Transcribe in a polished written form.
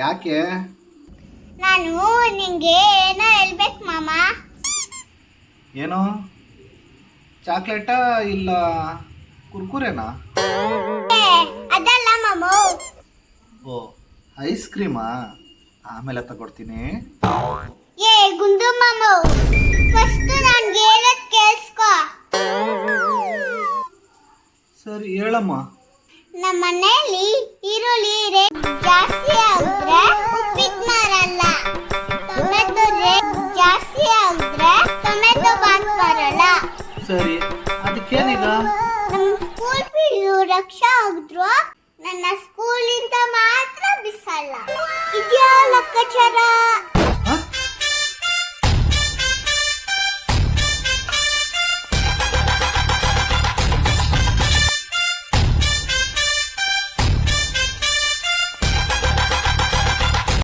ಯಾಕೆ? ನಾನು ನಿಂಗೆ ಏನೋ ಹೇಳ್ಬೇಕು ಮಾಮ. ಏನು? ಚಾಕ್ಲೇಟಾ ಇಲ್ಲ ಕುರ್ಕುರೆನಾ? ಅದಲ್ಲ ಮಾಮು. ಓ, ಐಸ್ ಕ್ರೀಮಾ? ಆಮೇಲೆ ತಗೊಡ್ತೀನಿ. ಏ ಗುಂಡು ಮಾಮು, ಫಸ್ಟ್ ನನ್ಗೆ ಹೇಳೋದ್ ಕೇಳಿಸ್ಕೊ. ಸರಿ ಹೇಳಮ್ಮ. ನಮ್ಮ ಮನೆಯಲ್ಲಿ ಈರುಳ್ಳಿ ರೇಟ್ ಜಾಸ್ತಿ ಆಗಿದ್ರೆ ಉಪ್ಪಿಟ್ಟು ಮಾರಲ್ಲ. ಟೊಮೆಟೊ ರೇಟ್ ಜಾಸ್ತಿ ಆಗಿದ್ರೆ ಟೊಮೆಟೊ ಬಾತ್ ಬರಲ್ಲ. ಸರಿ, ಅದಕ್ಕೇನೀಗ? ನಮ್ಮ ಸ್ಕೂಲ್ ಫೀಸು ರಕ್ಷಾ ಆಗಿದ್ರು ನನ್ನ ಸ್ಕೂಲಿಂದ ಮಾತ್ರ ಬಿಸಲ್ಲ. ಇದ್ಯಾ ಲೆಕ್ಕಾಚಾರ?